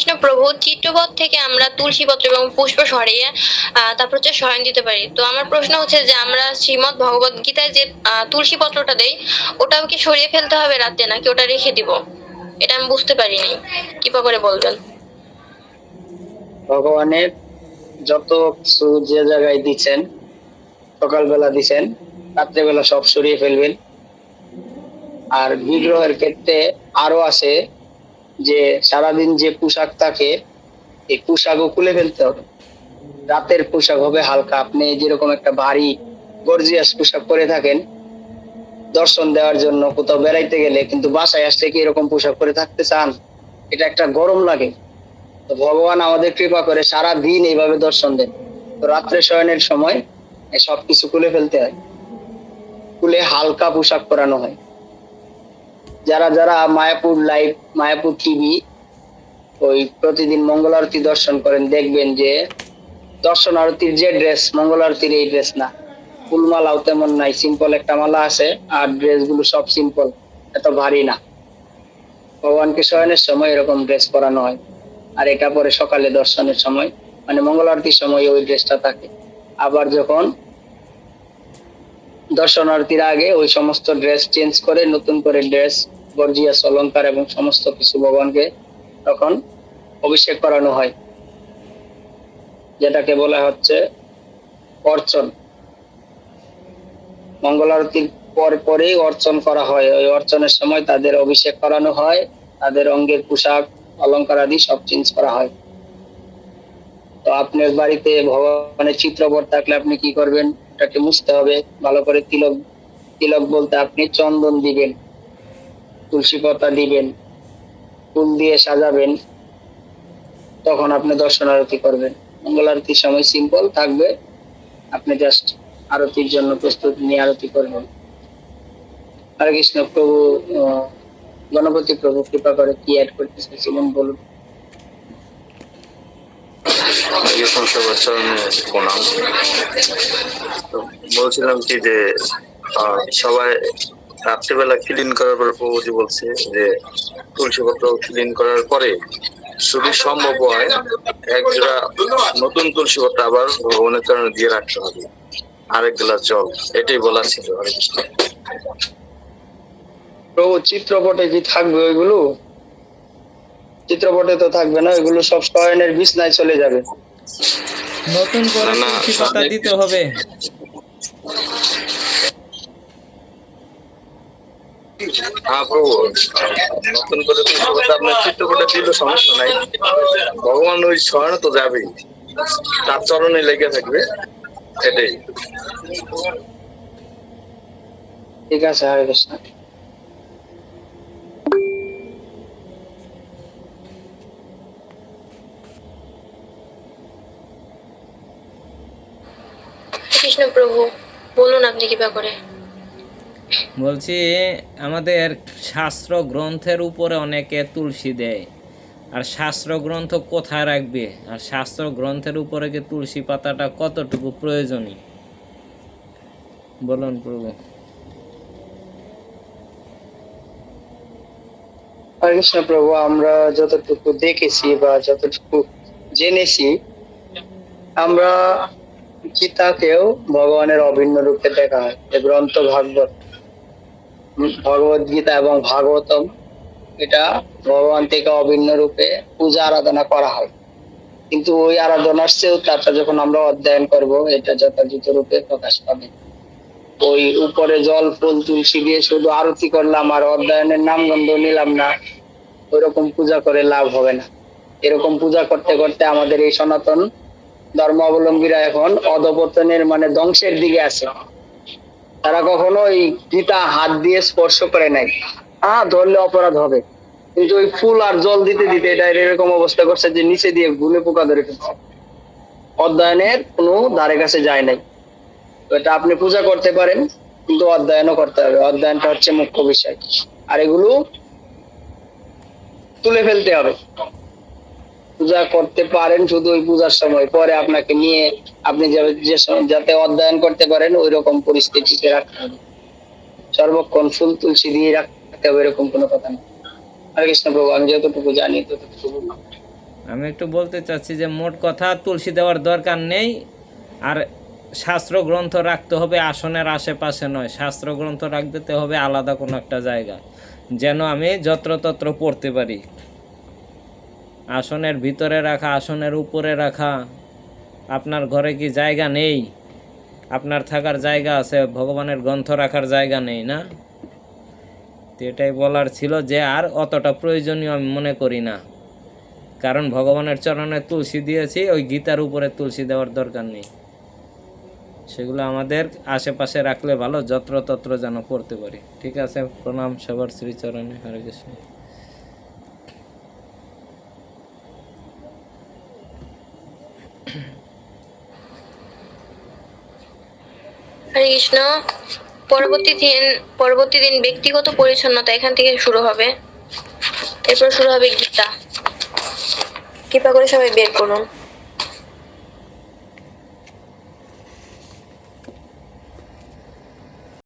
কৃষ্ণ প্রভু, চিত্রপট থেকে আমরা তুলসী পত্র এবং পুষ্প সরিয়ে তারপর হচ্ছে শয়ন দিতে পারি। তো আমার প্রশ্ন হচ্ছে যে আমরা শ্রীমদ্ ভগবত গীতায় যে তুলসী পত্রটা দেই, ওটাও কি সরিয়ে ফেলতে হবে রাতে, নাকি ওটা রেখে দিব? এটা আমি বুঝতে পারিনি, কৃপা করে বলবেন। ভগবানের যত কিছু যে জায়গায় দিচ্ছেন, সকালবেলা দিচ্ছেন, রাত্রেবেলা সব সরিয়ে ফেলবেন। আর বিগ্রহের ক্ষেত্রে আরো আছে যে সারাদিন যে পোশাক থাকে, এই পোশাকও খুলে ফেলতে হবে। রাতের পোশাক হবে হালকা। আপনি যেরকম একটা ভারী গর্জিয়াস পোশাক পরে থাকেন দর্শন দেওয়ার জন্য কোথাও বেড়াইতে গেলে, কিন্তু বাসায় আসলে কি এরকম পোশাক পরে থাকতে চান? এটা একটা গরম লাগে। তো ভগবান আমাদের কৃপা করে সারা দিন এইভাবে দর্শন দেন। তো রাত্রে শয়নের সময় সবকিছু খুলে ফেলতে হয়, খুলে হালকা পোশাক পরানো হয়। যারা যারা মায়াপুর লাইভ, মায়াপুর টিভি ওই প্রতিদিন মঙ্গল আরতি দর্শন করেন, দেখবেন যে দর্শন আরতির যে ড্রেস, মঙ্গল আরতির এই ড্রেস না। ফুলমালাও তেমন নাই, সিম্পল একটা মালা আছে, আর ড্রেস গুলো সব সিম্পল, এত ভারী না। ভগবানকে শয়নের সময় এরকম ড্রেস পরানো হয়, আর এটা পরে সকালে দর্শনের সময়, মানে মঙ্গল আরতির সময় ওই ড্রেসটা থাকে। আবার যখন দর্শন আরতির আগে ওই সমস্ত ড্রেস চেঞ্জ করে নতুন করে ড্রেস, গর্জিয়াস অলংকার এবং সমস্ত কিছু ভগবানকে তখন অভিষেক করানো হয়, যেটাকে বলা হচ্ছে অর্চন। মঙ্গল আরতির পরেই অর্চন করা হয়। ওই অর্চনের সময় তাদের অভিষেক করানো হয়, তাদের অঙ্গের পোশাক অলংকার আদি সব চেঞ্জ করা হয়। তো আপনার বাড়িতে ভগবানের চিত্রপট থাকলে আপনি কি করবেন? এটাকে মুছতে হবে ভালো করে। তিলক, তিলক বলতে আপনি চন্দন দিবেন, তুলসী পাতা দিবেন, ফুল দিয়ে সাজাবেন, তখন আপনি দর্শন আরতি করবেন। মঙ্গল আরতির সময় সিম্পল থাকবে, আপনি জাস্ট আরতির জন্য প্রস্তুতি নিয়ে আরতি করবেন। হরে কৃষ্ণ প্রভু। গণপতি প্রভু কৃপা করে কি অ্যাড করতে চাইছিলেন বলুন। বলছিলাম কি যে সবাই রাত্রিবেলা ক্লিন করার পর প্রভুজি বলছে যে তুলসী পত্র ক্লিন করার পরে যদি সম্ভব হয় এক জোড়া নতুন তুলসী পত্র আবার ভগবানের চরণে দিয়ে রাখতে হবে, আরেক গ্লাস জল, এটাই বলা ছিল। হরে কৃষ্ণ প্রভু। চিত্রপটে কি থাকবে ওইগুলো? চিত্রপটে তো থাকবে না, ওইগুলো সব শয়নের বিছনায় চলে যাবে। নতুন করে তুলসী পাতা দিতে হবে। হ্যাঁ প্রভু, নতুন করে তুলসী পাতা আপনার চিত্রপটে দিলে সমস্যা নাই, ভগবান ওই শয়নে তো যাবেই, তার চরণে লেগে থাকবে, এটাই। ঠিক আছে, হরে কৃষ্ণ। কৃষ্ণ প্রভু, বলুন আপনি কৃপা করে। বলছি, আমাদের শাস্ত্র গ্রন্থের উপরে অনেকে তুলসী দেয়, আর শাস্ত্র গ্রন্থ কোথায় রাখবে? আর শাস্ত্র গ্রন্থের উপরে কি তুলসী পাতাটা কতটুকু প্রয়োজনীয় বলুন প্রভু। হরে কৃষ্ণ প্রভু, আমরা যতটুকু দেখেছি বা যতটুকু জেনেছি, আমরা গীতাকেও ভগবানের অভিন্ন রূপে দেখা হয়। এই গ্রন্থ ভাগবত, ভগবত গীতা এবং ভাগবতম, এটা ভগবান থেকে অভিন্ন রূপে পূজা আরাধনা করা হয়। কিন্তু ওই আরাধনার চেয়েও তারটা যখন আমরা অধ্যয়ন করব, এটা যথাযথ রূপে প্রকাশ পাবে। ওই উপরে জল ফুল তুলসী দিয়ে শুধু আরতি করলাম আর অধ্যয়নের নাম গন্ধ নিলাম না, ওইরকম পূজা করে লাভ হবে না। এরকম পূজা করতে করতে আমাদের এই সনাতন ধর্মাবলম্বীরা এখন অধপতনের মানে ধ্বংসের দিকে আছে। তারা কখনো এই গীতা হাত দিয়ে স্পর্শ করে নাই। ধরলে অপরাধ হবে, কিন্তু ওই ফুল আর জল দিতে দিতে এটা এরকম অবস্থা করছে যে নিচে দিয়ে ভুলে পোকা ধরে ফেলছে, অধ্যয়নের কোনো ধারে কাছে যায় নাই। তো এটা আপনি পূজা করতে পারেন, কিন্তু অধ্যয়নও করতে হবে। অধ্যয়নটা হচ্ছে মুখ্য বিষয়, আর এগুলো তুলে ফেলতে হবে। পূজা করতে পারেন শুধু ওই পূজার সময়, পরে আপনাকে নিয়ে আপনি যাতে অধ্যয়ন করতে পারেন ওই রকম পরিস্থিতিতে রাখতে হবে। সর্বক্ষণ ফুল তুলসী দিয়ে রাখতে হবে এরকম কোনো কথা নেই। হরে কৃষ্ণ প্রভু, আমি যতটুকু জানি ততটুকু বললাম। আমি একটু বলতে চাচ্ছি যে মোট কথা তুলসী দেওয়ার দরকার নেই। আর শাস্ত্র গ্রন্থ রাখতে হবে আসনের আশেপাশে নয়, শাস্ত্র গ্রন্থ রাখতে হবে আলাদা কোনো একটা জায়গা, যেন আমি যত্রতত্র পড়তে পারি। আসনের ভিতরে রাখা, আসনের উপরে রাখা। আপনার ঘরে কি জায়গা নেই? আপনার থাকার জায়গা আছে, ভগবানের গ্রন্থ রাখার জায়গা নেই না? তো এটাই বলার ছিল, যে আর অতটা প্রয়োজনীয় আমি মনে করি না, কারণ ভগবানের চরণে তুলসী দিয়েছি, ওই গীতার উপরে তুলসী দেওয়ার দরকার নেই। সেগুলো আমাদের আশেপাশে রাখলে ভালো, যত্রতত্র যেন পড়তে পারি। ঠিক আছে, প্রণাম সবার শ্রীচরণে। হরে কৃষ্ণ। হরে কৃষ্ণ। পরবর্তী দিন ব্যক্তিগত পরিচ্ছন্নতা এখান থেকে শুরু হবে, এরপর শুরু হবে গীতা। কৃপা করে সবাই বের করুন।